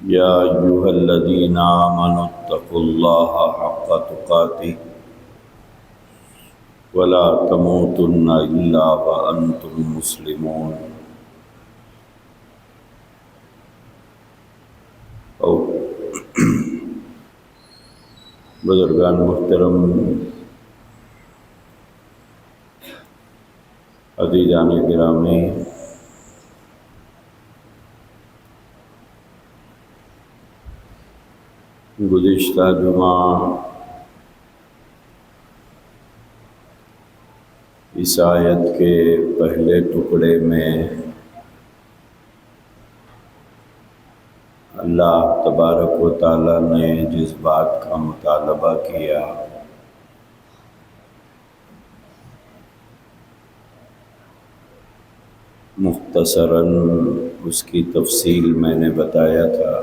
یا ایھا الذین آمنوا اتقوا اللہ حق تقاتہ ولا تموتن الا وانتم مسلمون۔ او بزرگان محترم، عزیزان گرامی، گزشتہ جمعہ اس آیت کے پہلے ٹکڑے میں اللہ تبارک و تعالی نے جس بات کا مطالبہ کیا مختصراً اس کی تفصیل میں نے بتایا تھا۔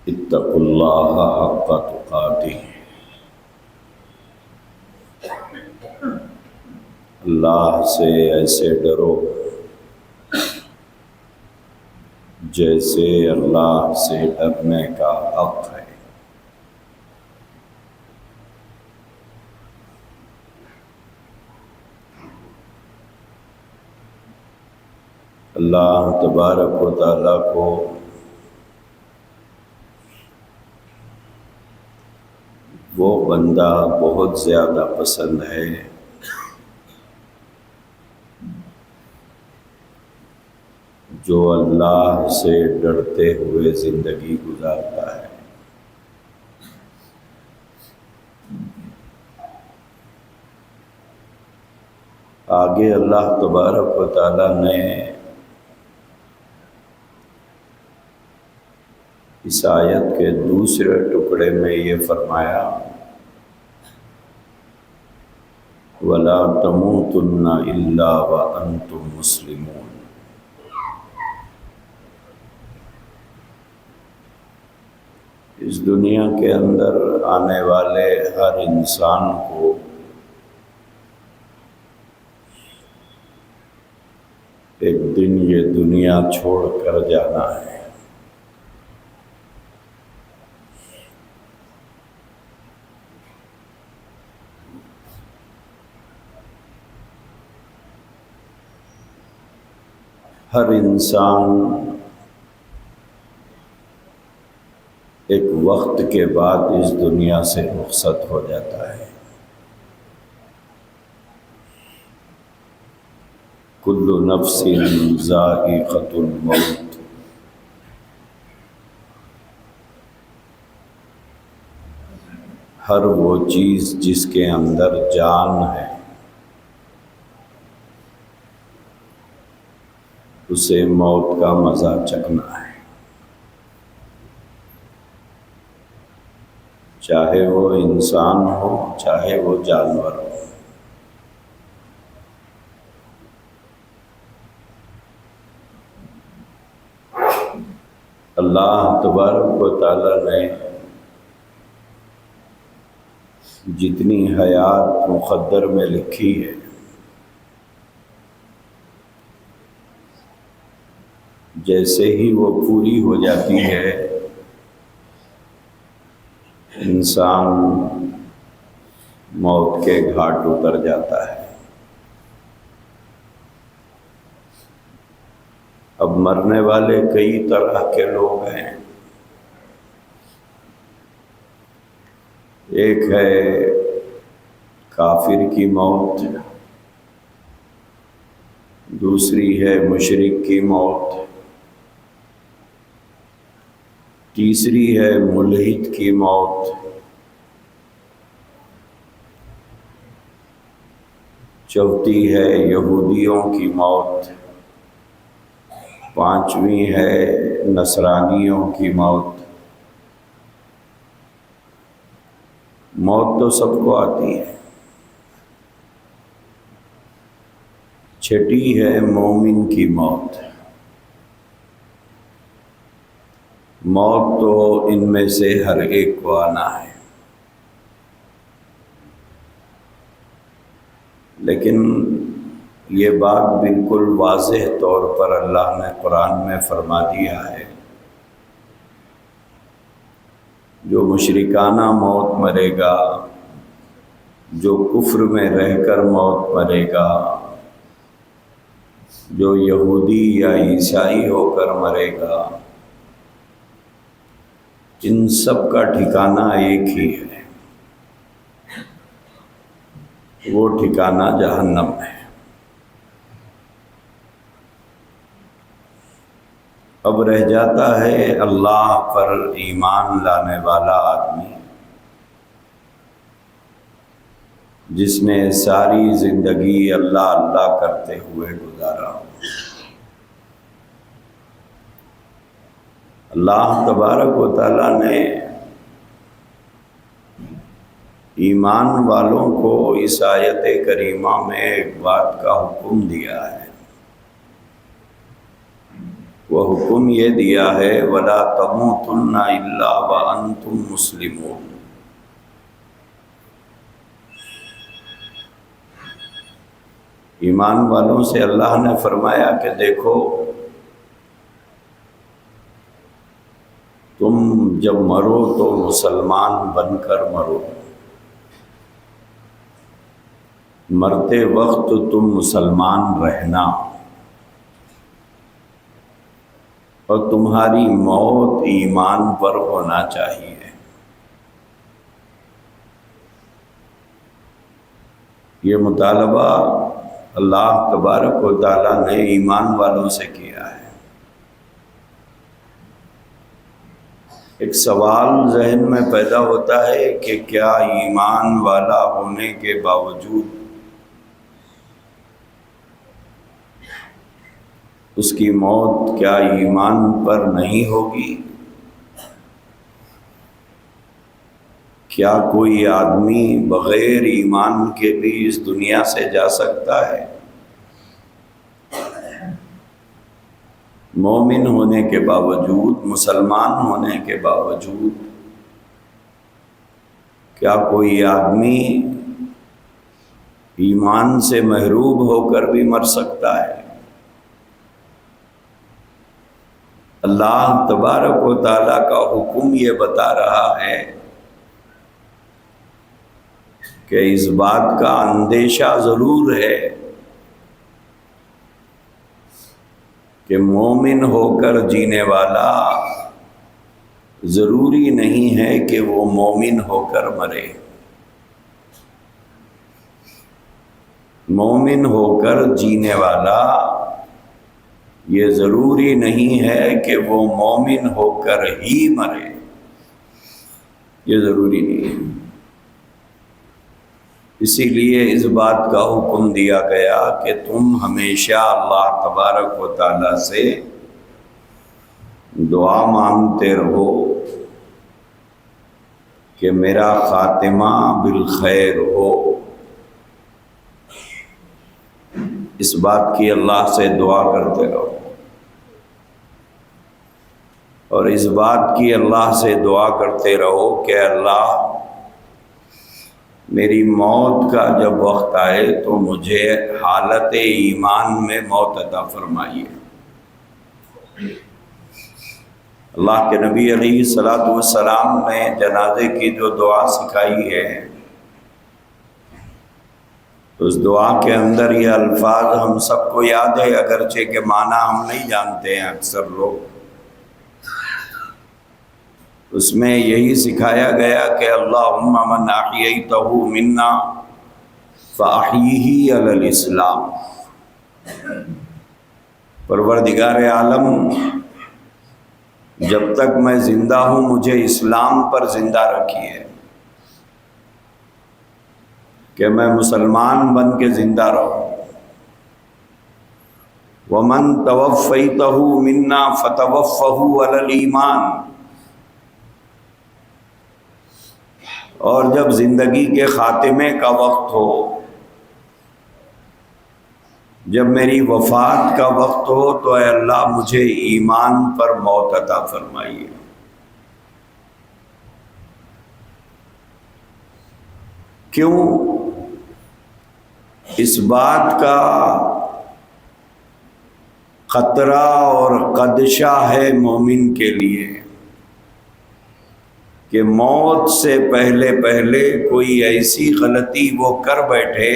اتقوا اللہ حق تقاتہ، اللہ سے ایسے ڈرو جیسے اللہ سے ڈرنے کا حق ہے۔ اللہ تبارک و تعالیٰ کو وہ بندہ بہت زیادہ پسند ہے جو اللہ سے ڈرتے ہوئے زندگی گزارتا ہے۔ آگے اللہ تبارک و تعالیٰ نے اس آیت کے دوسرے ٹکڑے میں یہ فرمایا وَلَا تَمُوتُنَّ إِلَّا وَأَنْتُمْ مُسْلِمُونَ۔ اس دنیا کے اندر آنے والے ہر انسان کو ایک دن یہ دنیا چھوڑ کر جانا ہے۔ ہر انسان ایک وقت کے بعد اس دنیا سے رخصت ہو جاتا ہے۔ کل نفس ذائقۃ الموت، ہر وہ چیز جس کے اندر جان ہے اسے موت کا مزہ چکھنا ہے، چاہے وہ انسان ہو چاہے وہ جانور ہو۔ اللہ تبارک و تعالی نے جتنی حیات مقدر میں لکھی ہے جیسے ہی وہ پوری ہو جاتی ہے انسان موت کے گھاٹ اتر جاتا ہے۔ اب مرنے والے کئی طرح کے لوگ ہیں۔ ایک ہے کافر کی موت، دوسری ہے مشرک کی موت، تیسری ہے ملحد کی موت، چوتھی ہے یہودیوں کی موت، پانچویں ہے نصرانیوں کی موت۔ موت تو سب کو آتی ہے، چھٹی ہے مومن کی موت۔ موت تو ان میں سے ہر ایک کو آنا ہے، لیکن یہ بات بالکل واضح طور پر اللہ نے قرآن میں فرما دیا ہے، جو مشرکانہ موت مرے گا، جو کفر میں رہ کر موت مرے گا، جو یہودی یا عیسائی ہو کر مرے گا، ان سب کا ٹھکانہ ایک ہی ہے، وہ ٹھکانہ جہنم ہے۔ اب رہ جاتا ہے اللہ پر ایمان لانے والا آدمی، جس نے ساری زندگی اللہ اللہ کرتے ہوئے گزارا ہو۔ اللہ تبارک و تعالیٰ نے ایمان والوں کو اس آیت کریمہ میں ایک بات کا حکم دیا ہے۔ وہ حکم یہ دیا ہے وَلَا تَمُوتُنَّ إِلَّا وَأَنْتُمْ مُسْلِمُونَ۔ ایمان والوں سے اللہ نے فرمایا کہ دیکھو، تم جب مرو تو مسلمان بن کر مرو، مرتے وقت تم مسلمان رہنا، اور تمہاری موت ایمان پر ہونا چاہیے۔ یہ مطالبہ اللہ تبارک و تعالیٰ نے ایمان والوں سے کیا ہے۔ ایک سوال ذہن میں پیدا ہوتا ہے کہ کیا ایمان والا ہونے کے باوجود اس کی موت کیا ایمان پر نہیں ہوگی؟ کیا کوئی آدمی بغیر ایمان کے بھی اس دنیا سے جا سکتا ہے؟ مومن ہونے کے باوجود، مسلمان ہونے کے باوجود، کیا کوئی آدمی ایمان سے محروم ہو کر بھی مر سکتا ہے؟ اللہ تبارک و تعالیٰ کا حکم یہ بتا رہا ہے کہ اس بات کا اندیشہ ضرور ہے کہ مومن ہو کر جینے والا ضروری نہیں ہے کہ وہ مومن ہو کر مرے۔ مومن ہو کر جینے والا یہ ضروری نہیں ہے کہ وہ مومن ہو کر ہی مرے، یہ ضروری نہیں ہے۔ اسی لیے اس بات کا حکم دیا گیا کہ تم ہمیشہ اللہ تبارک و تعالیٰ سے دعا مانگتے رہو کہ میرا خاتمہ بالخیر ہو۔ اس بات کی اللہ سے دعا کرتے رہو، اور اس بات کی اللہ سے دعا کرتے رہو کہ اللہ میری موت کا جب وقت آئے تو مجھے حالت ایمان میں موت عطا فرمائیے۔ اللہ کے نبی علیہ الصلوۃ والسلام نے جنازے کی جو دعا سکھائی ہے، اس دعا کے اندر یہ الفاظ ہم سب کو یاد ہے، اگرچہ کہ معنی ہم نہیں جانتے ہیں اکثر لوگ۔ اس میں یہی سکھایا گیا کہ اللہم من احییتہ منا فاحیہ علی الاسلام۔ پروردگار عالم، جب تک میں زندہ ہوں مجھے اسلام پر زندہ رکھیے، کہ میں مسلمان بن کے زندہ رہوں۔ وَمَن تَوَفَّيْتَهُ مِنَّا فَتَوَفَّهُ عَلَى الْإِيمَانِ۔ اور جب زندگی کے خاتمے کا وقت ہو، جب میری وفات کا وقت ہو، تو اے اللہ مجھے ایمان پر موت عطا فرمائیے۔ کیوں؟ اس بات کا خطرہ اور خدشہ ہے مومن کے لیے کہ موت سے پہلے پہلے کوئی ایسی غلطی وہ کر بیٹھے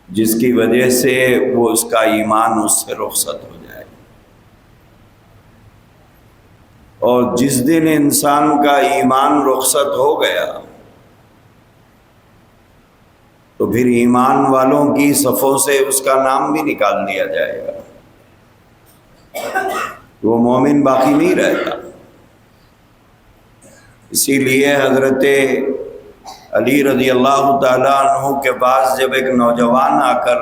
جس کی وجہ سے وہ اس کا ایمان اس سے رخصت ہو جائے۔ اور جس دن انسان کا ایمان رخصت ہو گیا تو پھر ایمان والوں کی صفوں سے اس کا نام بھی نکال دیا جائے گا، وہ مومن باقی نہیں رہتا۔ اسی لیے حضرت علی رضی اللہ تعالیٰ عنہ کے پاس جب ایک نوجوان آ کر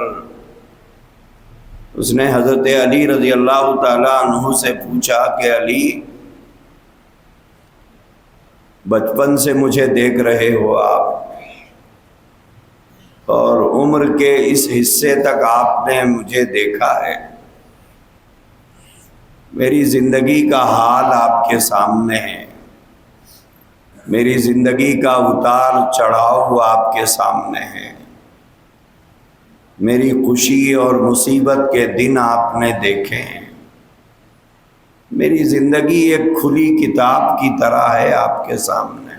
اس نے حضرت علی رضی اللہ تعالیٰ عنہ سے پوچھا کہ علی، بچپن سے مجھے دیکھ رہے ہو آپ، اور عمر کے اس حصے تک آپ نے مجھے دیکھا ہے، میری زندگی کا حال آپ کے سامنے ہے، میری زندگی کا اتار چڑھاؤ آپ کے سامنے ہے، میری خوشی اور مصیبت کے دن آپ نے دیکھے ہیں، میری زندگی ایک کھلی کتاب کی طرح ہے آپ کے سامنے۔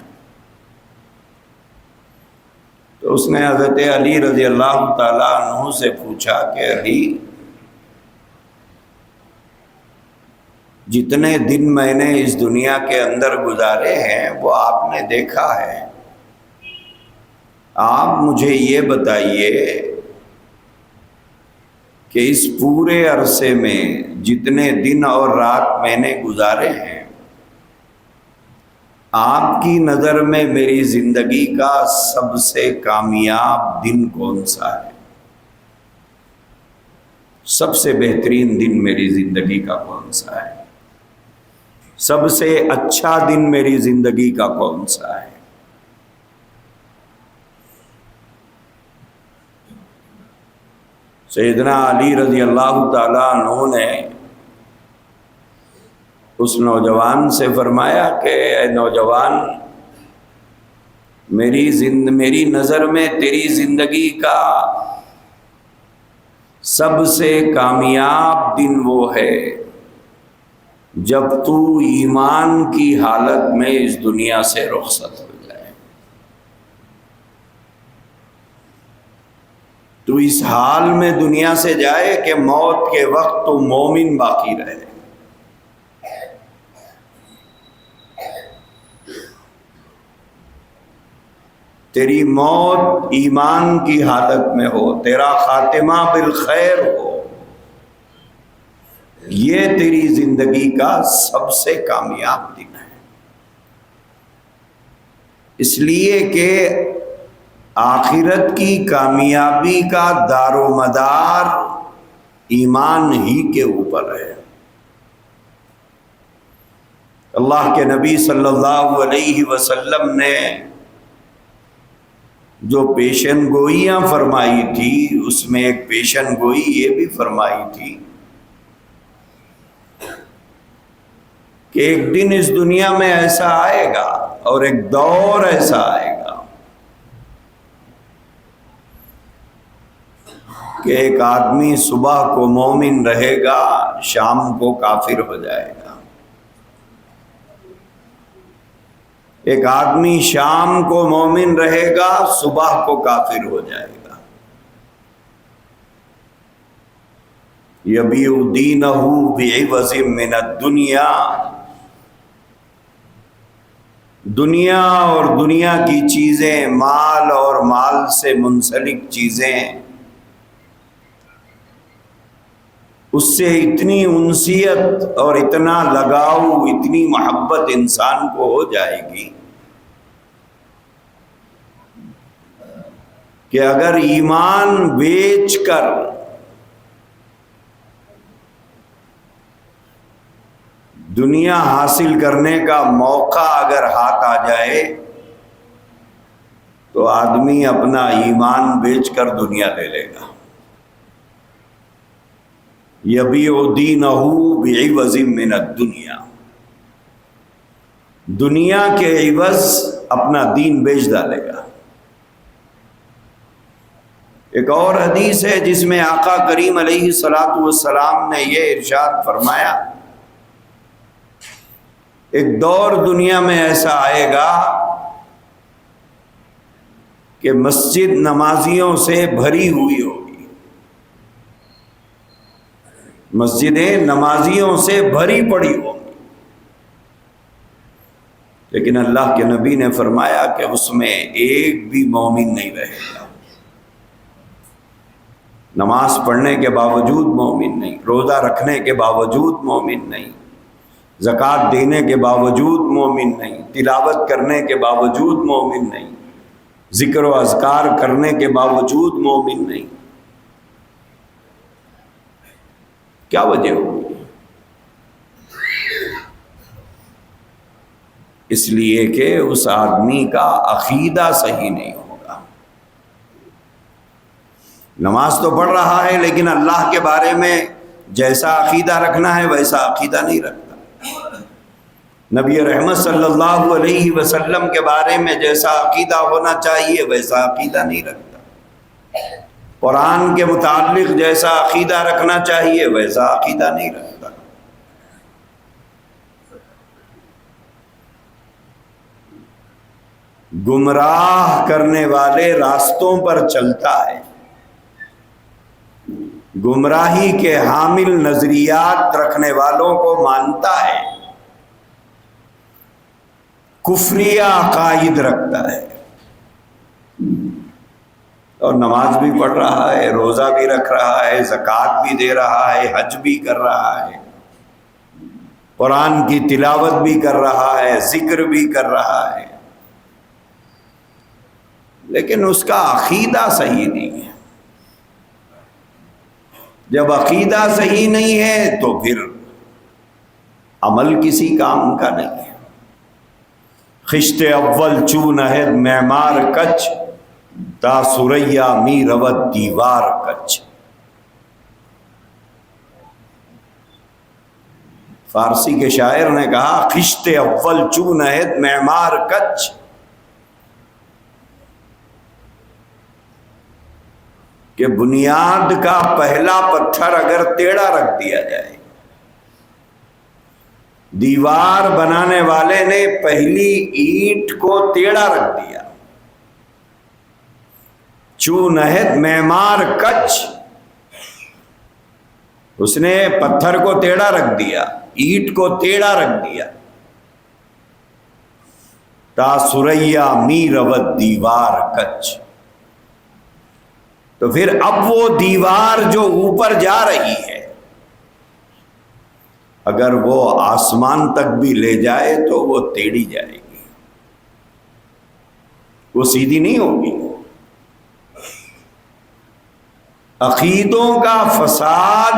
تو اس نے حضرت علی رضی اللہ تعالیٰ عنہ سے پوچھا کہ علی، جتنے دن میں نے اس دنیا کے اندر گزارے ہیں وہ آپ نے دیکھا ہے، آپ مجھے یہ بتائیے کہ اس پورے عرصے میں جتنے دن اور رات میں نے گزارے ہیں، آپ کی نظر میں میری زندگی کا سب سے کامیاب دن کون سا ہے؟ سب سے بہترین دن میری زندگی کا کون سا ہے؟ سب سے اچھا دن میری زندگی کا کون سا ہے؟ سیدنا علی رضی اللہ تعالیٰ عنہ نے اس نوجوان سے فرمایا کہ اے نوجوان، میری نظر میں تیری زندگی کا سب سے کامیاب دن وہ ہے جب تو ایمان کی حالت میں اس دنیا سے رخصت ہو جائے، تو اس حال میں دنیا سے جائے کہ موت کے وقت تو مومن باقی رہے۔ تیری موت ایمان کی حالت میں ہو، تیرا خاتمہ بالخیر ہو، یہ تیری زندگی کا سب سے کامیاب دن ہے۔ اس لیے کہ آخرت کی کامیابی کا دار و مدار ایمان ہی کے اوپر ہے۔ اللہ کے نبی صلی اللہ علیہ وسلم نے جو پیشن گوئیاں فرمائی تھی، اس میں ایک پیشن گوئی یہ بھی فرمائی تھی کہ ایک دن اس دنیا میں ایسا آئے گا اور ایک دور ایسا آئے گا کہ ایک آدمی صبح کو مومن رہے گا، شام کو کافر ہو جائے گا، ایک آدمی شام کو مومن رہے گا، صبح کو کافر ہو جائے گا۔ یبیع دینہ بعوض من الدنیا، دنیا اور دنیا کی چیزیں، مال اور مال سے منسلک چیزیں، اس سے اتنی انسیت اور اتنا لگاؤ، اتنی محبت انسان کو ہو جائے گی کہ اگر ایمان بیچ کر دنیا حاصل کرنے کا موقع اگر ہاتھ آ جائے تو آدمی اپنا ایمان بیچ کر دنیا لے لے گا۔ یبیع دینہ بعوض من الدنیا، دنیا کے عوض اپنا دین بیچ ڈالے گا۔ ایک اور حدیث ہے جس میں آقا کریم علیہ الصلاۃ والسلام نے یہ ارشاد فرمایا، ایک دور دنیا میں ایسا آئے گا کہ مسجد نمازیوں سے بھری ہوئی ہوگی، مسجدیں نمازیوں سے بھری پڑی ہوں، لیکن اللہ کے نبی نے فرمایا کہ اس میں ایک بھی مومن نہیں رہے گا، نماز پڑھنے کے باوجود مومن نہیں، روزہ رکھنے کے باوجود مومن نہیں، زکوٰۃ دینے کے باوجود مومن نہیں، تلاوت کرنے کے باوجود مومن نہیں، ذکر و اذکار کرنے کے باوجود مومن نہیں۔ کیا وجہ ہوگی؟ اس لیے کہ اس آدمی کا عقیدہ صحیح نہیں ہوگا، نماز تو پڑھ رہا ہے لیکن اللہ کے بارے میں جیسا عقیدہ رکھنا ہے ویسا عقیدہ نہیں رکھتا، نبی رحمت صلی اللہ علیہ وسلم کے بارے میں جیسا عقیدہ ہونا چاہیے ویسا عقیدہ نہیں رکھتا، قرآن کے متعلق جیسا عقیدہ رکھنا چاہیے ویسا عقیدہ نہیں رکھتا۔ گمراہ کرنے والے راستوں پر چلتا ہے، گمراہی کے حامل نظریات رکھنے والوں کو مانتا ہے، کفریہ عقائد رکھتا ہے، اور نماز بھی پڑھ رہا ہے، روزہ بھی رکھ رہا ہے، زکوٰۃ بھی دے رہا ہے، حج بھی کر رہا ہے، قرآن کی تلاوت بھی کر رہا ہے، ذکر بھی کر رہا ہے، لیکن اس کا عقیدہ صحیح نہیں ہے۔ جب عقیدہ صحیح نہیں ہے تو پھر عمل کسی کام کا نہیں ہے۔ خشت اول چون عہد معمار کچ، تا سریا می رود دیوار کچ۔ فارسی کے شاعر نے کہا، خشت اول چون عہد معمار کچ، کہ بنیاد کا پہلا پتھر اگر ٹیڑھا رکھ دیا جائے، دیوار بنانے والے نے پہلی اینٹ کو ٹیڑھا رکھ دیا، چون عہد معمار کچ، اس نے پتھر کو ٹیڑھا رکھ دیا، اینٹ کو ٹیڑھا رکھ دیا، تا سریا می رود دیوار کچ۔ تو پھر اب وہ دیوار جو اوپر جا رہی ہے، اگر وہ آسمان تک بھی لے جائے تو وہ ٹیڑھی جائے گی، وہ سیدھی نہیں ہوگی۔ عقیدوں کا فساد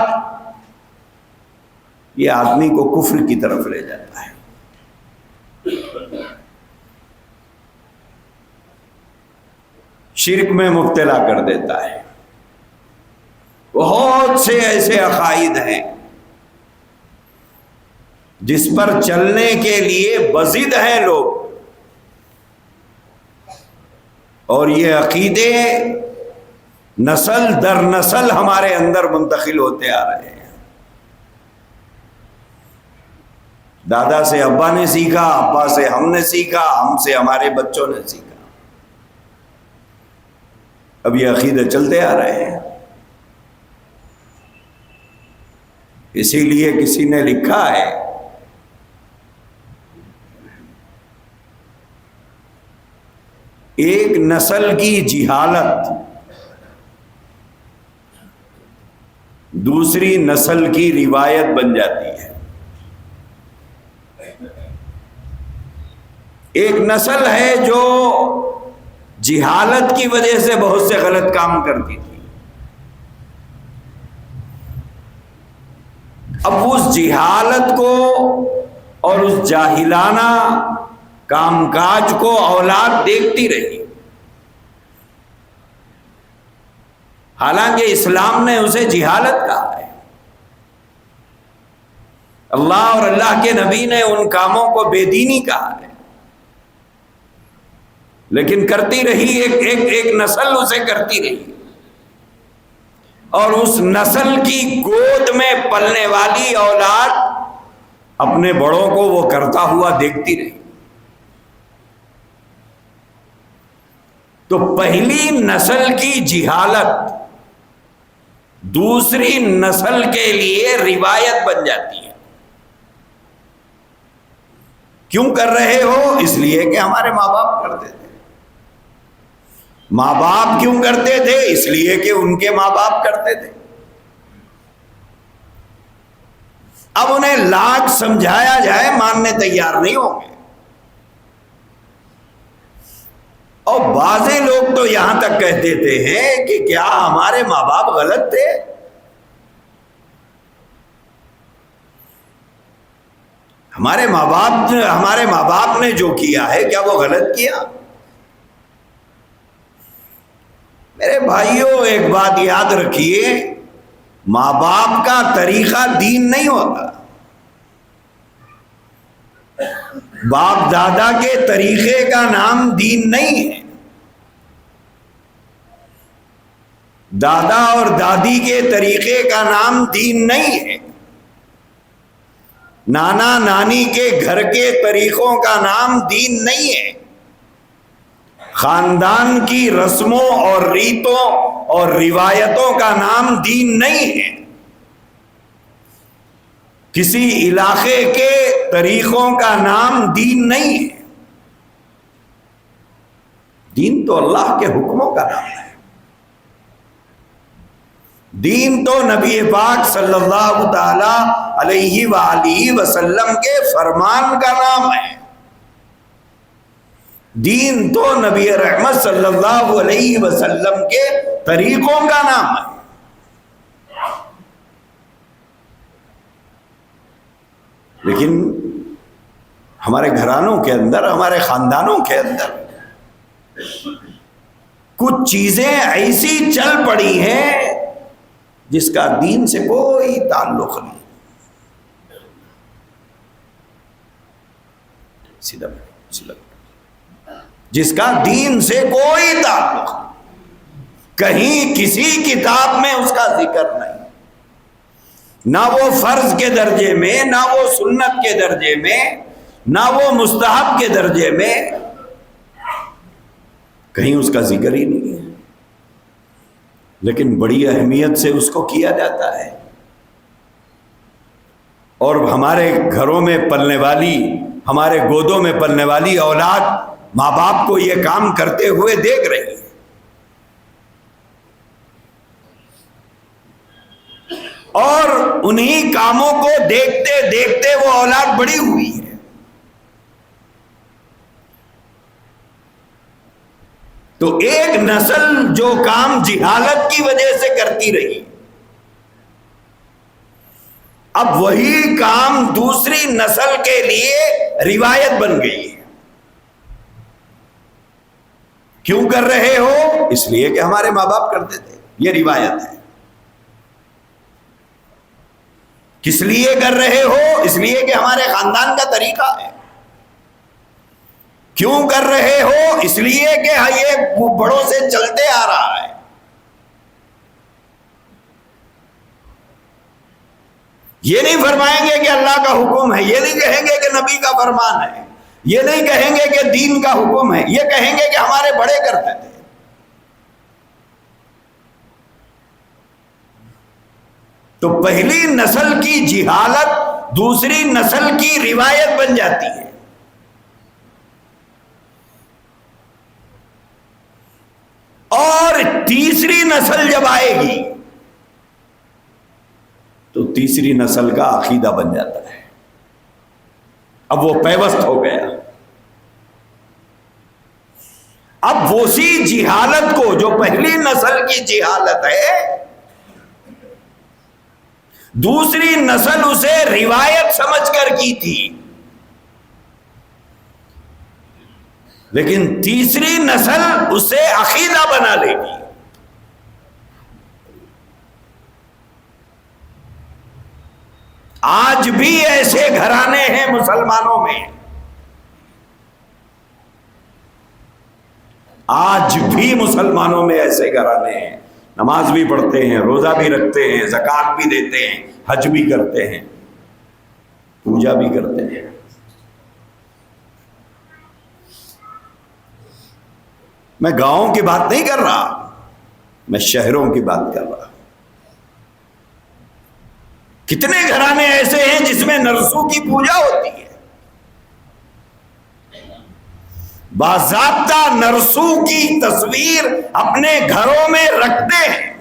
یہ آدمی کو کفر کی طرف لے جاتا ہے۔ شرک میں مبتلا کر دیتا ہے۔ بہت سے ایسے عقائد ہیں جس پر چلنے کے لیے بضد ہیں لوگ، اور یہ عقیدے نسل در نسل ہمارے اندر منتقل ہوتے آ رہے ہیں۔ دادا سے ابا نے سیکھا، ابا سے ہم نے سیکھا، ہم سے ہمارے بچوں نے سیکھا، اب یہ عقیدے چلتے آ رہے ہیں۔ اسی لیے کسی نے لکھا ہے، ایک نسل کی جہالت دوسری نسل کی روایت بن جاتی ہے۔ ایک نسل ہے جو جہالت کی وجہ سے بہت سے غلط کام کرتی تھی، اب اس جہالت کو اور اس جاہلانہ کام کاج کو اولاد دیکھتی رہی، حالانکہ اسلام نے اسے جہالت کہا ہے۔ اللہ اور اللہ کے نبی نے ان کاموں کو بے دینی کہا ہے، لیکن کرتی رہی، ایک نسل اسے کرتی رہی۔ اور اس نسل کی گود میں پلنے والی اولاد اپنے بڑوں کو وہ کرتا ہوا دیکھتی رہی. تو پہلی نسل کی جہالت دوسری نسل کے لیے روایت بن جاتی ہے. کیوں کر رہے ہو؟ اس لیے کہ ہمارے ماں باپ کرتے تھے. ماں باپ کیوں کرتے تھے؟ اس لیے کہ ان کے ماں باپ کرتے تھے. اب انہیں لاکھ سمجھایا جائے ماننے تیار نہیں ہوں گے. اور بعض لوگ تو یہاں تک کہہ دیتے ہیں کہ کیا ہمارے ماں باپ غلط تھے؟ ہمارے ماں باپ نے جو کیا ہے کیا وہ غلط کیا؟ میرے بھائیوں ایک بات یاد رکھیے، ماں باپ کا طریقہ دین نہیں ہوتا. باپ دادا کے طریقے کا نام دین نہیں ہے. دادا اور دادی کے طریقے کا نام دین نہیں ہے. نانا نانی کے گھر کے طریقوں کا نام دین نہیں ہے. خاندان کی رسموں اور ریتوں اور روایتوں کا نام دین نہیں ہے. کسی علاقے کے طریقوں کا نام دین نہیں ہے. دین تو اللہ کے حکموں کا نام ہے. دین تو نبی پاک صلی اللہ تعالی علیہ وآلہ وسلم کے فرمان کا نام ہے. دین تو نبی رحمت صلی اللہ علیہ وسلم کے طریقوں کا نام ہے. لیکن ہمارے گھرانوں کے اندر، ہمارے خاندانوں کے اندر کچھ چیزیں ایسی چل پڑی ہیں جس کا دین سے کوئی تعلق نہیں. سیدھا جس کا دین سے کوئی تعلق نہیں. کہیں کسی کتاب میں اس کا ذکر نہیں. نہ وہ فرض کے درجے میں، نہ وہ سنت کے درجے میں، نہ وہ مستحب کے درجے میں. کہیں اس کا ذکر ہی نہیں ہے. لیکن بڑی اہمیت سے اس کو کیا جاتا ہے. اور ہمارے گھروں میں پلنے والی، ہمارے گودوں میں پلنے والی اولاد ماں باپ کو یہ کام کرتے ہوئے دیکھ رہی ہے. اور انہی کاموں کو دیکھتے دیکھتے وہ اولاد بڑی ہوئی ہے. تو ایک نسل جو کام جہالت کی وجہ سے کرتی رہی، اب وہی کام دوسری نسل کے لیے روایت بن گئی ہے. کیوں کر رہے ہو؟ اس لیے کہ ہمارے ماں باپ کرتے تھے. یہ روایت ہے. کس لیے کر رہے ہو؟ اس لیے کہ ہمارے خاندان کا طریقہ ہے. کیوں کر رہے ہو؟ اس لیے کہ یہ بڑوں سے چلتے آ رہا ہے. یہ نہیں فرمائیں گے کہ اللہ کا حکم ہے، یہ نہیں کہیں گے کہ نبی کا فرمان ہے، یہ نہیں کہیں گے کہ دین کا حکم ہے. یہ کہیں گے کہ ہمارے بڑے کرتے تھے. تو پہلی نسل کی جہالت دوسری نسل کی روایت بن جاتی ہے. اور تیسری نسل جب آئے گی تو تیسری نسل کا عقیدہ بن جاتا ہے. اب وہ پیوست ہو گیا. اب اسی جہالت کو، جو پہلی نسل کی جہالت ہے، دوسری نسل اسے روایت سمجھ کر کی تھی، لیکن تیسری نسل اسے عقیدہ بنا لے گی. آج بھی ایسے گھرانے ہیں مسلمانوں میں، آج بھی مسلمانوں میں ایسے گھرانے ہیں نماز بھی پڑھتے ہیں، روزہ بھی رکھتے ہیں، زکوٰۃ بھی دیتے ہیں، حج بھی کرتے ہیں، پوجا بھی کرتے ہیں۔ میں گاؤں کی بات نہیں کر رہا، میں شہروں کی بات کر رہا۔ کتنے گھرانے ایسے ہیں جس میں نرسوں کی پوجا ہوتی ہے، باضابطہ نرسوں کی تصویر اپنے گھروں میں رکھتے ہیں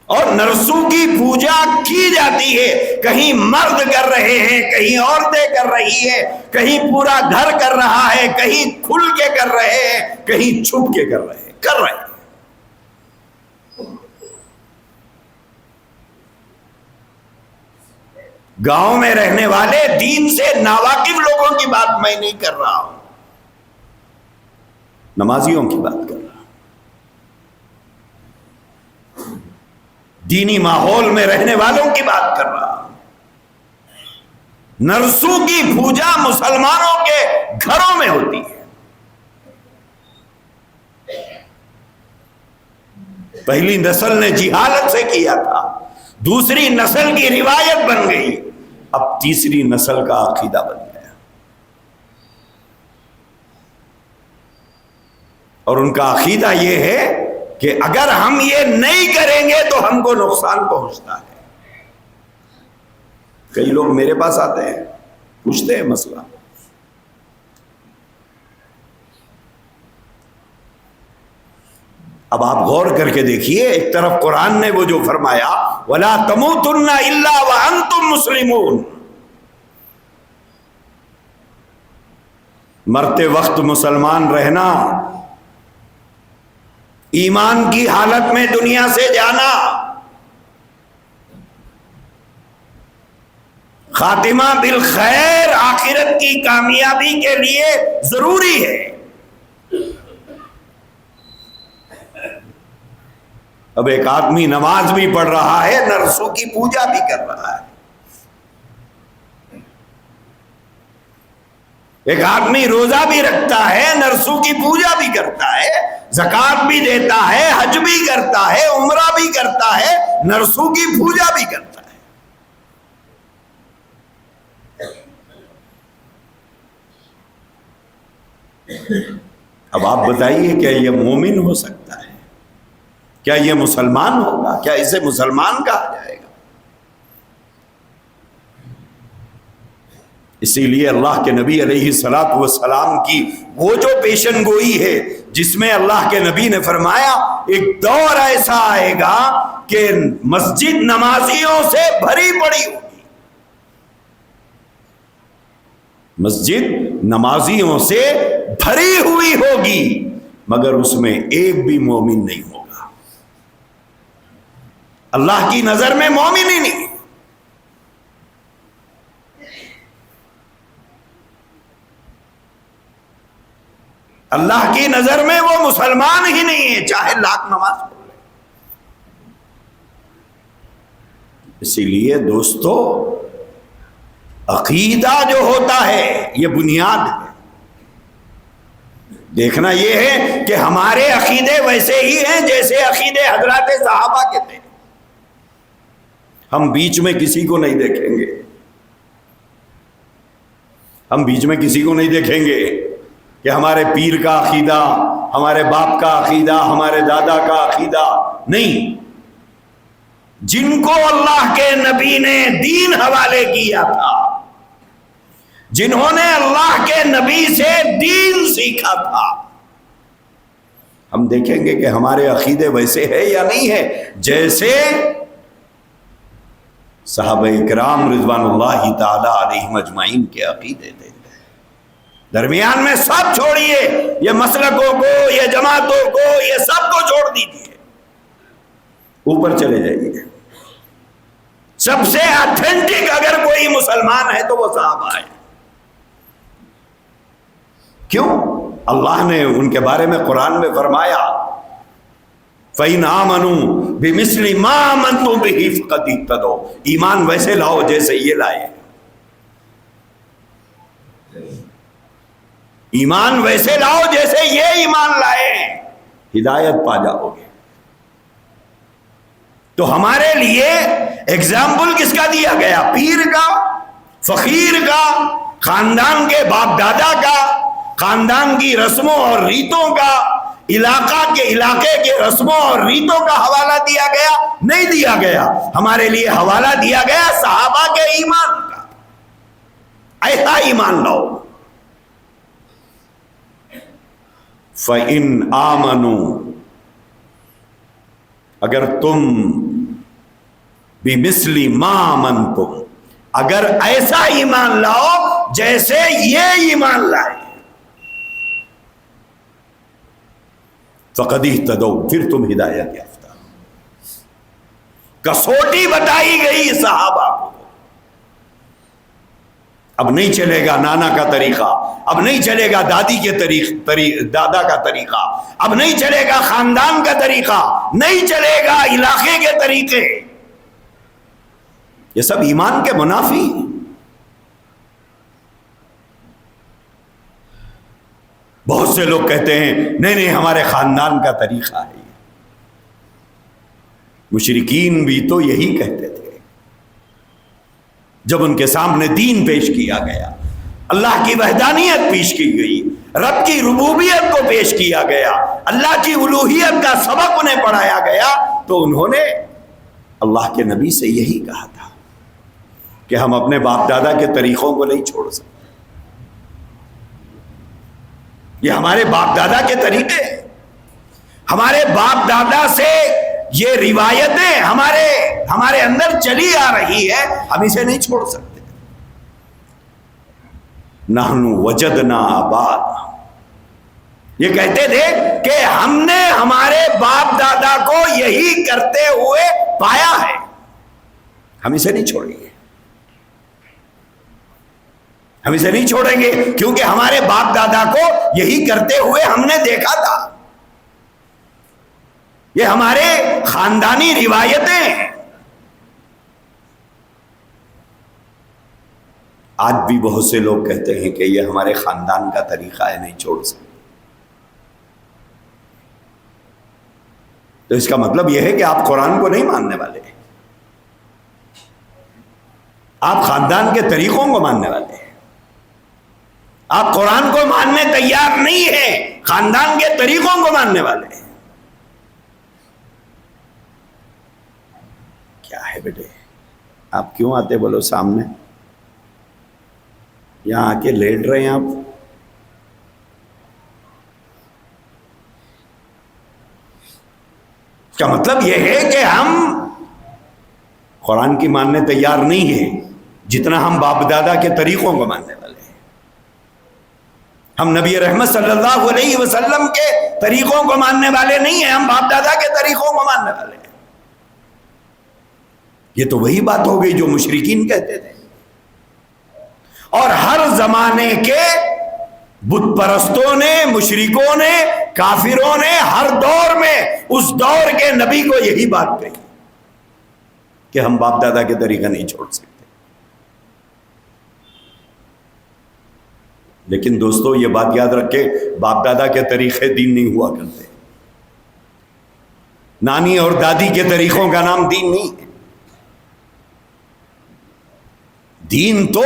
اور نرسوں کی پوجا کی جاتی ہے۔ کہیں مرد کر رہے ہیں، کہیں عورتیں کر رہی ہیں، کہیں پورا گھر کر رہا ہے، کہیں کھل کے کر رہے ہیں، کہیں چھپ کے کر رہے ہیں۔ گاؤں میں رہنے والے دین سے ناواقف لوگوں کی بات میں نہیں کر رہا ہوں، نمازیوں کی بات کر رہا ہوں۔ دینی ماحول میں رہنے والوں کی بات کر رہا ہوں۔ نرسوں کی پوجا مسلمانوں کے گھروں میں ہوتی ہے۔ پہلی نسل نے جہالت سے کیا تھا، دوسری نسل کی روایت بن گئی، اب تیسری نسل کا عقیدہ بن گیا، اور ان کا عقیدہ یہ ہے کہ اگر ہم یہ نہیں کریں گے تو ہم کو نقصان پہنچتا ہے۔ کئی لوگ میرے پاس آتے ہیں، پوچھتے ہیں مسئلہ، اب آپ غور کر کے دیکھیے، ایک طرف قرآن نے وہ جو فرمایا وَلَا تَمُوتُنَّ إِلَّا وَأَنْتُمْ مُسْلِمُونَ، مرتے وقت مسلمان رہنا، ایمان کی حالت میں دنیا سے جانا، خاتمہ بالخیر آخرت کی کامیابی کے لیے ضروری ہے۔ اب ایک آدمی نماز بھی پڑھ رہا ہے، نرسوں کی پوجا بھی کر رہا ہے۔ ایک آدمی روزہ بھی رکھتا ہے، نرسوں کی پوجا بھی کرتا ہے، زکوٰۃ بھی دیتا ہے، حج بھی کرتا ہے، عمرہ بھی کرتا ہے، نرسوں کی پوجا بھی کرتا ہے۔ اب آپ بتائیے، کیا یہ مومن ہو سکتا ہے؟ کیا یہ مسلمان ہوگا؟ کیا اسے مسلمان کہا جائے گا؟ اسی لیے اللہ کے نبی علیہ الصلوۃ والسلام کی وہ جو پیشن گوئی ہے، جس میں اللہ کے نبی نے فرمایا ایک دور ایسا آئے گا کہ مسجد نمازیوں سے بھری پڑی ہوگی، مسجد نمازیوں سے بھری ہوئی ہوگی، مگر اس میں ایک بھی مومن نہیں ہوگا، اللہ کی نظر میں مومن ہی نہیں۔ اللہ کی نظر میں وہ مسلمان ہی نہیں ہے، چاہے لاکھ نماز پڑھ لے۔ اسی لیے دوستو، عقیدہ جو ہوتا ہے یہ بنیاد ہے۔ دیکھنا یہ ہے کہ ہمارے عقیدے ویسے ہی ہیں جیسے عقیدے حضرات صحابہ کے تھے، ہم بیچ میں کسی کو نہیں دیکھیں گے، ہم بیچ میں کسی کو نہیں دیکھیں گے کہ ہمارے پیر کا عقیدہ، ہمارے باپ کا عقیدہ، ہمارے دادا کا عقیدہ نہیں۔ جن کو اللہ کے نبی نے دین حوالے کیا تھا، جنہوں نے اللہ کے نبی سے دین سیکھا تھا، ہم دیکھیں گے کہ ہمارے عقیدے ویسے ہے یا نہیں ہے جیسے صحابہ کرام رضوان اللہ تعالی علیہم اجمعین کے عقیدے تھے۔ درمیان میں سب چھوڑیے، یہ مسلکوں کو، یہ جماعتوں کو، یہ سب کو چھوڑ دیجیے، اوپر چلے جائیے۔ سب سے آتھینٹک اگر کوئی مسلمان ہے تو وہ صحابہ ہے۔ کیوں؟ اللہ نے ان کے بارے میں قرآن میں فرمایا فَإِنْ آمَنُوا بِمِثْلِ مَا آمَنْتُمْ بِهِ فَقَدِ اهْتَدَوْا، ایمان ویسے لاؤ جیسے یہ لائے، ایمان ویسے لاؤ جیسے یہ ایمان لائے۔ ہدایت پا جاؤ گے۔ تو ہمارے لیے ایگزامپل کس کا دیا گیا؟ پیر کا، فقیر کا، خاندان کے باپ دادا کا، خاندان کی رسموں اور ریتوں کا، علاقے کے رسموں اور ریتوں کا حوالہ دیا گیا؟ نہیں دیا گیا۔ ہمارے لیے حوالہ دیا گیا صحابہ کے ایمان کا۔ ایسا ایمان لاؤ۔ فَإِنْ آمَنُوا، اگر تم بِمِثْلِ مَا آمَنْتُمْ، اگر ایسا ایمان لاؤ جیسے یہ ایمان لائے، فَقَدْ اهْتَدَوْا، پھر تم ہدایت یافتہ۔ کسوٹی بتائی گئی صحابہ کو۔ اب نہیں چلے گا نانا کا طریقہ، اب نہیں چلے گا دادی کے دادا کا طریقہ، اب نہیں چلے گا خاندان کا طریقہ، نہیں چلے گا علاقے کے طریقے۔ یہ سب ایمان کے منافی ہیں۔ بہت سے لوگ کہتے ہیں نہیں ہمارے خاندان کا طریقہ ہے۔ مشرکین بھی تو یہی کہتے تھے جب ان کے سامنے دین پیش کیا گیا، اللہ کی وحدانیت پیش کی گئی، رب کی ربوبیت کو پیش کیا گیا، اللہ کی الوہیت کا سبق انہیں پڑھایا گیا، تو انہوں نے اللہ کے نبی سے یہی کہا تھا کہ ہم اپنے باپ دادا کے طریقوں کو نہیں چھوڑ سکتے۔ یہ ہمارے باپ دادا کے طریقے ہیں، ہمارے باپ دادا سے یہ روایتیں ہمارے اندر چلی آ رہی ہے، ہم اسے نہیں چھوڑ سکتے۔ نحن وجدنا آباءنا، یہ کہتے تھے کہ ہم نے ہمارے باپ دادا کو یہی کرتے ہوئے پایا ہے، ہم اسے نہیں چھوڑیں گے، ہم اسے نہیں چھوڑیں گے، کیونکہ ہمارے باپ دادا کو یہی کرتے ہوئے ہم نے دیکھا تھا۔ یہ ہمارے خاندانی روایتیں ہیں۔ آج بھی بہت سے لوگ کہتے ہیں کہ یہ ہمارے خاندان کا طریقہ ہے، نہیں چھوڑ سکتے۔ تو اس کا مطلب یہ ہے کہ آپ قرآن کو نہیں ماننے والے، آپ خاندان کے طریقوں کو ماننے والے ہیں۔ آپ قرآن کو ماننے تیار نہیں ہیں، خاندان کے طریقوں کو ماننے والے ہیں۔ کیا ہے بیٹے، آپ کیوں آتے بولو سامنے؟ یہاں آ کے لیٹ رہے ہیں آپ۔ اس کا مطلب یہ ہے کہ ہم قرآن کی ماننے تیار نہیں ہیں جتنا ہم باپ دادا کے طریقوں کو ماننے والے ہیں۔ ہم نبی رحمت صلی اللہ علیہ وسلم کے طریقوں کو ماننے والے نہیں ہیں، ہم باپ دادا کے طریقوں کو ماننے والے ہیں۔ یہ تو وہی بات ہو گئی جو مشرکین کہتے تھے، اور ہر زمانے کے بت پرستوں نے، مشرکوں نے، کافروں نے ہر دور میں اس دور کے نبی کو یہی بات کہی کہ ہم باپ دادا کے طریقہ نہیں چھوڑ سکتے۔ لیکن دوستو یہ بات یاد رکھے، باپ دادا کے طریقے دین نہیں ہوا کرتے، نانی اور دادی کے طریقوں کا نام دین نہیں ہے۔ دین تو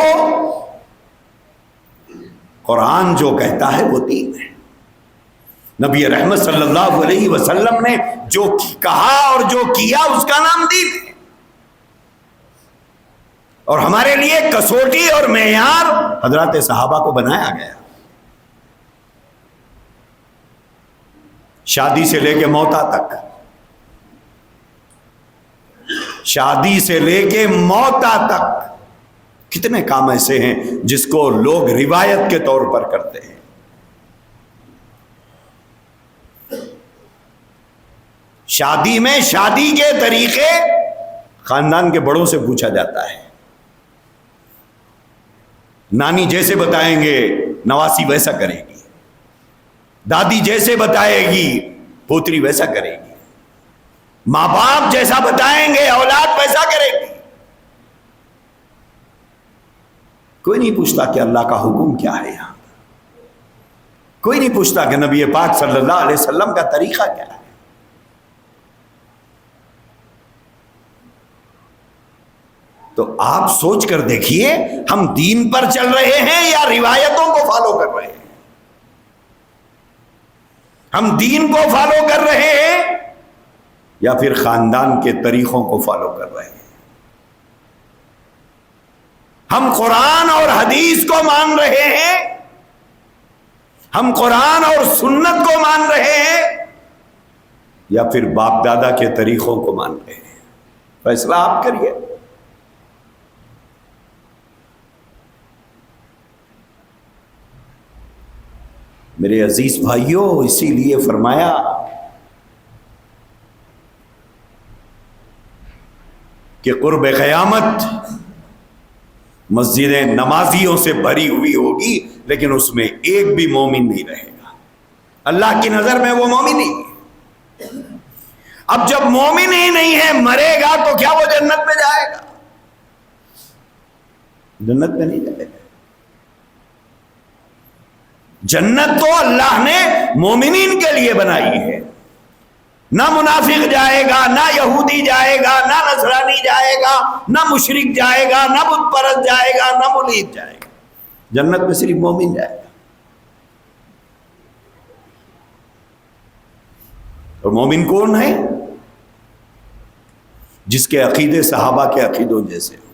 قرآن جو کہتا ہے وہ دین ہے۔ نبی رحمت صلی اللہ علیہ وسلم نے جو کہا اور جو کیا اس کا نام دین ہے۔ اور ہمارے لیے کسوٹی اور معیار حضرات صحابہ کو بنایا گیا۔ شادی سے لے کے موتا تک، شادی سے لے کے موتا تک کتنے کام ایسے ہیں جس کو لوگ روایت کے طور پر کرتے ہیں۔ شادی میں شادی کے طریقے خاندان کے بڑوں سے پوچھا جاتا ہے۔ نانی جیسے بتائیں گے نواسی ویسا کرے گی، دادی جیسے بتائے گی پوتری ویسا کرے گی، ماں باپ جیسا بتائیں گے اولاد ویسا کرے گی۔ کوئی نہیں پوچھتا کہ اللہ کا حکم کیا ہے یہاں، کوئی نہیں پوچھتا کہ نبی پاک صلی اللہ علیہ وسلم کا طریقہ کیا ہے. تو آپ سوچ کر دیکھیے ہم دین پر چل رہے ہیں یا روایتوں کو فالو کر رہے ہیں. ہم دین کو فالو کر رہے ہیں یا پھر خاندان کے طریقوں کو فالو کر رہے ہیں. ہم قرآن اور حدیث کو مان رہے ہیں, ہم قرآن اور سنت کو مان رہے ہیں یا پھر باپ دادا کے طریقوں کو مان رہے ہیں. فیصلہ آپ کریے. میرے عزیز بھائیوں, اسی لیے فرمایا کہ قرب قیامت مسجدیں نمازیوں سے بھری ہوئی ہوگی لیکن اس میں ایک بھی مومن نہیں رہے گا. اللہ کی نظر میں وہ مومن نہیں ہے. اب جب مومن ہی نہیں ہے, مرے گا تو کیا وہ جنت میں جائے گا؟ جنت میں نہیں جائے گا. جنت تو اللہ نے مومنین کے لیے بنائی ہے. نہ منافق جائے گا, نہ یہودی جائے گا, نہ نصرانی جائے گا, نہ مشرک جائے گا, نہ بت پرست جائے گا, نہ ملحد جائے گا. جنت میں صرف مومن جائے گا. اور مومن کون ہے؟ جس کے عقیدے صحابہ کے عقیدوں جیسے ہو,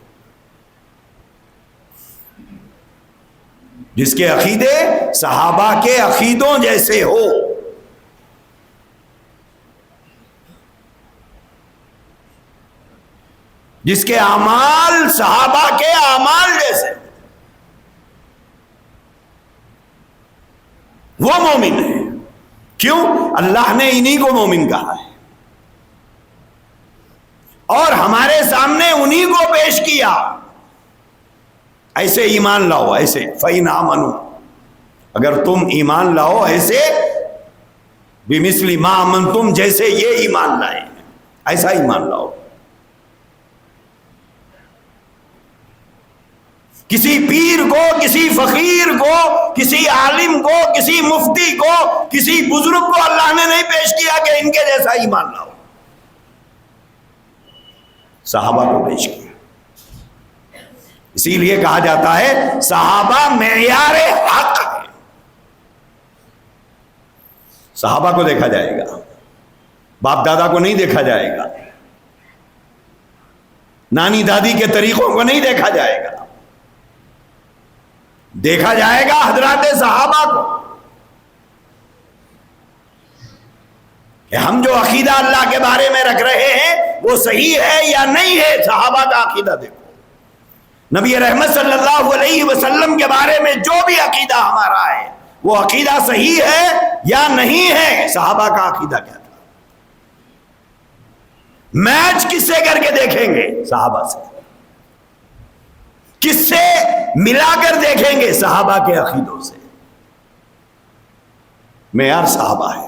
جس کے عقیدے صحابہ کے عقیدوں جیسے ہو. جس کے اعمال صحابہ کے اعمال جیسے, وہ مومن ہے. کیوں؟ اللہ نے انہی کو مومن کہا ہے اور ہمارے سامنے انہی کو پیش کیا. ایسے ایمان لاؤ, ایسے فَإِنْ آمَنُوا, اگر تم ایمان لاؤ ایسے بِمِثْلِ مَا آمَنْتُمْ, جیسے یہ ایمان لائے ہیں, ایسا ایمان لاؤ. کسی پیر کو, کسی فقیر کو, کسی عالم کو, کسی مفتی کو, کسی بزرگ کو اللہ نے نہیں پیش کیا کہ ان کے جیسا ایمان لاؤ. صحابہ کو پیش کیا. اسی لیے کہا جاتا ہے صحابہ معیار حق ہے. صحابہ کو دیکھا جائے گا, باپ دادا کو نہیں دیکھا جائے گا, نانی دادی کے طریقوں کو نہیں دیکھا جائے گا. دیکھا جائے گا حضرات صحابہ کو کہ ہم جو عقیدہ اللہ کے بارے میں رکھ رہے ہیں وہ صحیح ہے یا نہیں ہے. صحابہ کا عقیدہ دیکھو. نبی رحمت صلی اللہ علیہ وسلم کے بارے میں جو بھی عقیدہ ہمارا ہے وہ عقیدہ صحیح ہے یا نہیں ہے. صحابہ کا عقیدہ کیا تھا؟ میچ کس سے کر کے دیکھیں گے؟ صحابہ سے. کس سے ملا کر دیکھیں گے؟ صحابہ کے عقیدوں سے. معیار صحابہ ہے.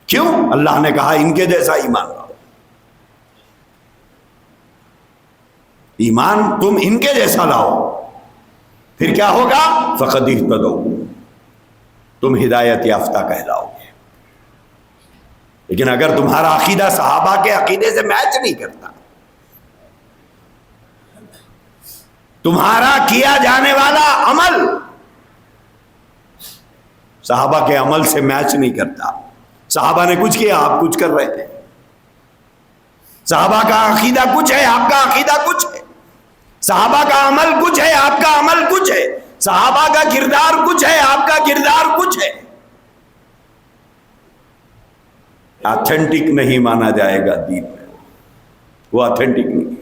کیوں؟ اللہ نے کہا ان کے جیسا ایمان لاؤ. ایمان تم ان کے جیسا لاؤ, پھر کیا ہوگا؟ فقد اہتدوا, تم ہدایت یافتہ کہلاؤ گے. لیکن اگر تمہارا عقیدہ صحابہ کے عقیدے سے میچ نہیں کرتا, تمہارا کیا جانے والا عمل صحابہ کے عمل سے میچ نہیں کرتا, صحابہ نے کچھ کیا آپ کچھ کر رہے ہیں, صحابہ کا عقیدہ کچھ ہے آپ کا عقیدہ کچھ ہے, صحابہ کا عمل کچھ ہے آپ کا عمل کچھ ہے, صحابہ کا کردار کچھ ہے آپ کا کردار کچھ ہے, آتھینٹک نہیں مانا جائے گا دین میں. وہ آتھینٹک نہیں,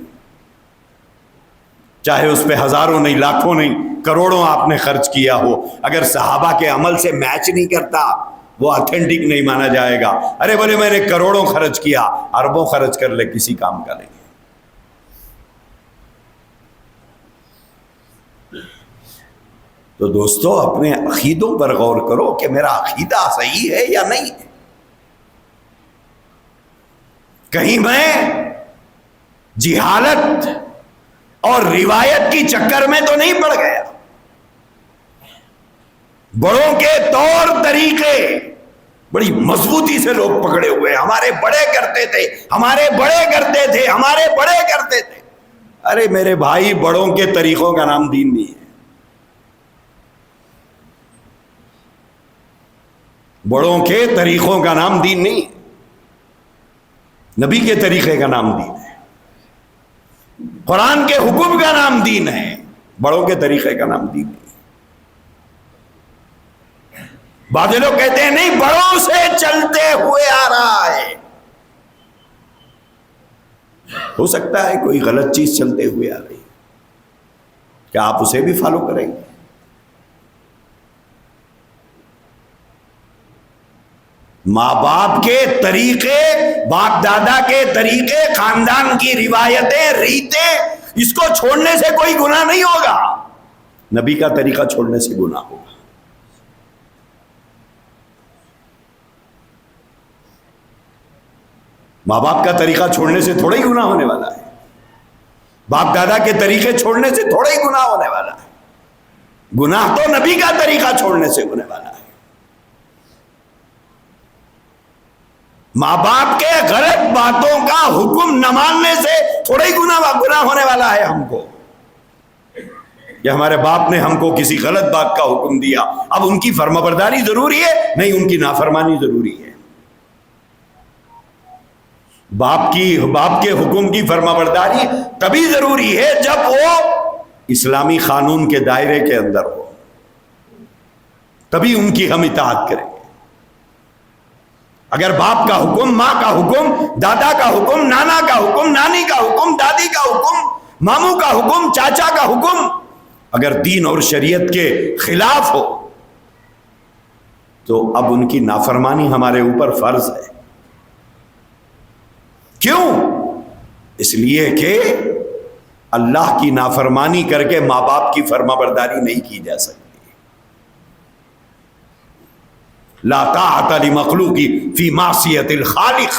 چاہے اس پہ ہزاروں نہیں, لاکھوں نہیں, کروڑوں آپ نے خرچ کیا ہو, اگر صحابہ کے عمل سے میچ نہیں کرتا وہ آتھینٹک نہیں مانا جائے گا. ارے بولے میں نے کروڑوں خرچ کیا, اربوں خرچ کر لے, کسی کام کا نہیں. تو دوستو اپنے عقیدوں پر غور کرو کہ میرا عقیدہ صحیح ہے یا نہیں ہے. کہیں میں جہالت اور روایت کی چکر میں تو نہیں پڑ گیا. بڑوں کے طور طریقے بڑی مضبوطی سے لوگ پکڑے ہوئے، ہمارے بڑے کرتے تھے، ہمارے بڑے کرتے تھے، ہمارے بڑے کرتے تھے۔ ارے میرے بھائی، بڑوں کے طریقوں کا نام دین نہیں ہے، بڑوں کے طریقوں کا نام دین نہیں ہے، نبی کے طریقے کا نام دین ہے، قرآن کے حکم کا نام دین ہے، بڑوں کے طریقے کا نام دین نہیں۔ بعض لوگ کہتے ہیں نہیں، بڑوں سے چلتے ہوئے آ رہا ہے۔ ہو سکتا ہے کوئی غلط چیز چلتے ہوئے آ رہی ہے، کیا آپ اسے بھی فالو کریں گے؟ ماں باپ کے طریقے، باپ دادا کے طریقے، خاندان کی روایتیں، ریتیں، اس کو چھوڑنے سے کوئی گناہ نہیں ہوگا، نبی کا طریقہ چھوڑنے سے گناہ ہوگا۔ ماں باپ کا طریقہ چھوڑنے سے تھوڑا ہی گناہ ہونے والا ہے، باپ دادا کے طریقے چھوڑنے سے تھوڑا ہی گناہ ہونے والا ہے، گناہ تو نبی کا طریقہ چھوڑنے سے ہونے والا ہے۔ ماں باپ کے غلط باتوں کا حکم نہ ماننے سے تھوڑا ہی گناہ ہونے والا ہے ہم کو، کہ ہمارے باپ نے ہم کو کسی غلط بات کا حکم دیا، اب ان کی فرمانبرداری ضروری ہے؟ نہیں، ان کی نافرمانی ضروری ہے۔ باپ کے حکم کی فرمانبرداری تبھی ضروری ہے جب وہ اسلامی قانون کے دائرے کے اندر ہو، تبھی ان کی ہم اطاعت کریں گے۔ اگر باپ کا حکم، ماں کا حکم، دادا کا حکم، نانا کا حکم، نانی کا حکم، دادی کا حکم، ماموں کا حکم، چاچا کا حکم اگر دین اور شریعت کے خلاف ہو تو اب ان کی نافرمانی ہمارے اوپر فرض ہے۔ کیوں؟ اس لیے کہ اللہ کی نافرمانی کر کے ماں باپ کی فرمانبرداری نہیں کی جا سکتی۔ لا طاعت لمخلوق فی معصیت الخالق،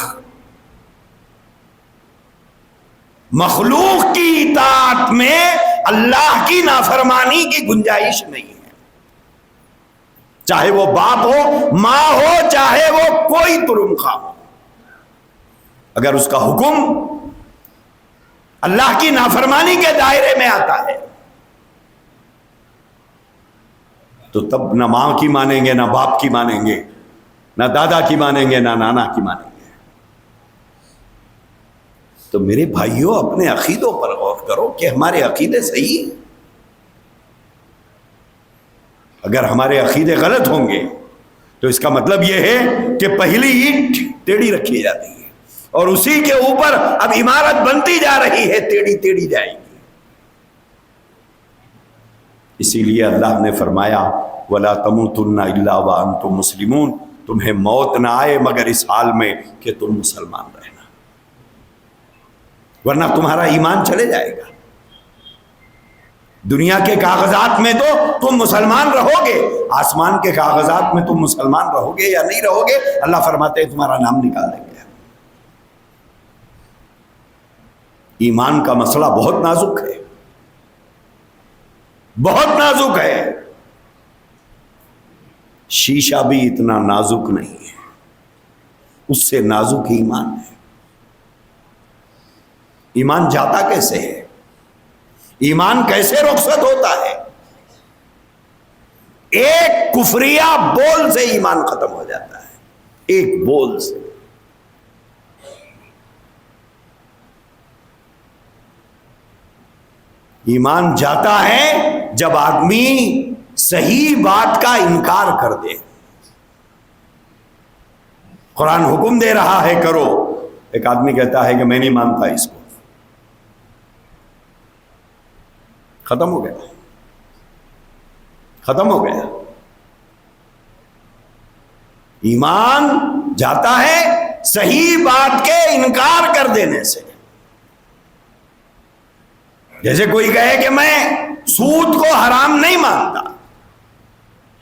مخلوق کی اطاعت میں اللہ کی نافرمانی کی گنجائش نہیں ہے، چاہے وہ باپ ہو، ماں ہو، چاہے وہ کوئی ترمخا ہو۔ اگر اس کا حکم اللہ کی نافرمانی کے دائرے میں آتا ہے تو تب نہ ماں کی مانیں گے، نہ باپ کی مانیں گے، نہ دادا کی مانیں گے، نہ نانا کی مانیں گے۔ تو میرے بھائیوں، اپنے عقیدوں پر غور کرو کہ ہمارے عقیدے صحیح ہیں۔ اگر ہمارے عقیدے غلط ہوں گے تو اس کا مطلب یہ ہے کہ پہلی اینٹ ٹیڑھی رکھی جاتی ہے اور اسی کے اوپر اب عمارت بنتی جا رہی ہے، ٹیڑھی ٹیڑھی جائے گی۔ اسی لیے اللہ نے فرمایا وَلَا تَمُوتُنَّ إِلَّا وَأَنْتُمْ مُسْلِمُونَ، تمہیں موت نہ آئے مگر اس حال میں کہ تم مسلمان رہنا، ورنہ تمہارا ایمان چلے جائے گا۔ دنیا کے کاغذات میں تو تم مسلمان رہو گے، آسمان کے کاغذات میں تم مسلمان رہو گے یا نہیں رہو گے، اللہ فرماتے ہیں تمہارا نام نکال دیں گے۔ ایمان کا مسئلہ بہت نازک ہے، بہت نازک ہے۔ شیشہ بھی اتنا نازک نہیں ہے، اس سے نازک ایمان ہے۔ ایمان جاتا کیسے ہے؟ ایمان کیسے رخصت ہوتا ہے؟ ایک کفریہ بول سے ایمان ختم ہو جاتا ہے، ایک بول سے۔ ایمان جاتا ہے جب آدمی صحیح بات کا انکار کر دے۔ قرآن حکم دے رہا ہے کرو، ایک آدمی کہتا ہے کہ میں نہیں مانتا اس کو، ختم ہو گیا، ختم ہو گیا۔ ایمان جاتا ہے صحیح بات کے انکار کر دینے سے۔ جیسے کوئی کہے کہ میں سود کو حرام نہیں مانتا،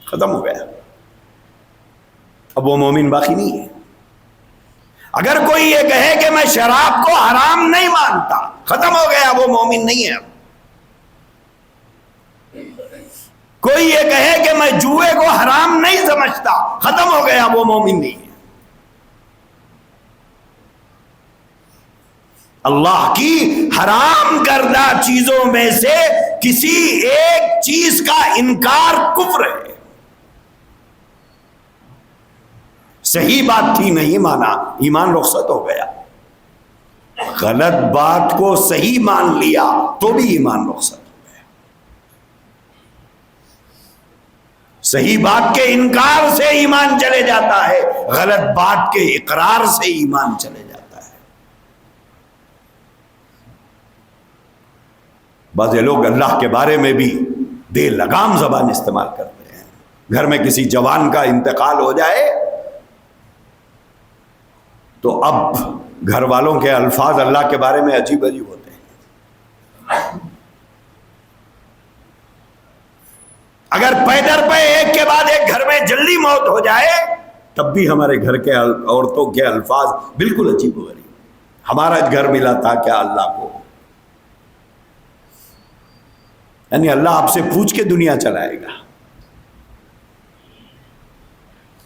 ختم ہو گیا، اب وہ مومن باقی نہیں ہے۔ اگر کوئی یہ کہے کہ میں شراب کو حرام نہیں مانتا، ختم ہو گیا، وہ مومن نہیں ہے۔ کوئی یہ کہے کہ میں جوئے کو حرام نہیں سمجھتا، ختم ہو گیا، وہ مومن نہیں ہے۔ اللہ کی حرام کردہ چیزوں میں سے کسی ایک چیز کا انکار کفر ہے۔ صحیح بات تھی نہیں مانا، ایمان رخصت ہو گیا۔ غلط بات کو صحیح مان لیا تو بھی ایمان رخصت ہو گیا۔ صحیح بات کے انکار سے ایمان چلے جاتا ہے، غلط بات کے اقرار سے ایمان چلے جاتا ہے۔ بعض لوگ اللہ کے بارے میں بھی بے لگام زبان استعمال کرتے ہیں۔ گھر میں کسی جوان کا انتقال ہو جائے تو اب گھر والوں کے الفاظ اللہ کے بارے میں عجیب عجیب ہوتے ہیں۔ اگر پیدر پہ ایک کے بعد ایک گھر میں جلدی موت ہو جائے تب بھی ہمارے گھر کے عورتوں کے الفاظ بالکل عجیب ہو رہی۔ ہمارا گھر ملا تھا کیا اللہ کو؟ یعنی اللہ آپ سے پوچھ کے دنیا چلائے گا؟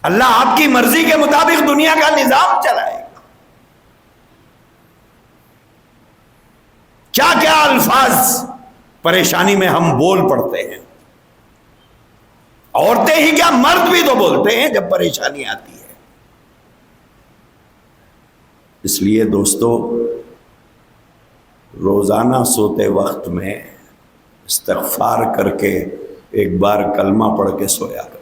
اللہ آپ کی مرضی کے مطابق دنیا کا نظام چلائے گا؟ کیا کیا الفاظ پریشانی میں ہم بول پڑتے ہیں۔ عورتیں ہی کیا، مرد بھی تو بولتے ہیں جب پریشانی آتی ہے۔ اس لیے دوستو، روزانہ سوتے وقت میں استغفار کر کے ایک بار کلمہ پڑھ کے سویا کرو۔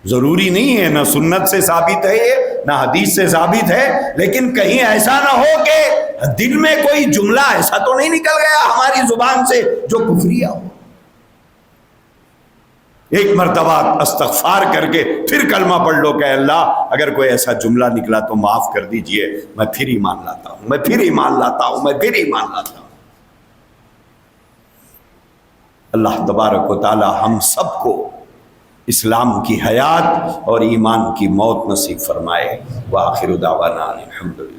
ضروری نہیں ہے، نہ سنت سے ثابت ہے نہ حدیث سے ثابت ہے، لیکن کہیں ایسا نہ ہو کہ دل میں کوئی جملہ ایسا تو نہیں نکل گیا ہماری زبان سے جو کفریہ ہو۔ ایک مرتبہ استغفار کر کے پھر کلمہ پڑھ لو کہ اللہ اگر کوئی ایسا جملہ نکلا تو معاف کر دیجئے، میں پھر ایمان لاتا ہوں، میں پھر ایمان لاتا ہوں، میں پھر ایمان لاتا ہوں۔ اللہ تبارک و تعالی ہم سب کو اسلام کی حیات اور ایمان کی موت نصیب فرمائے۔ وآخر دعوانا الحمدللہ۔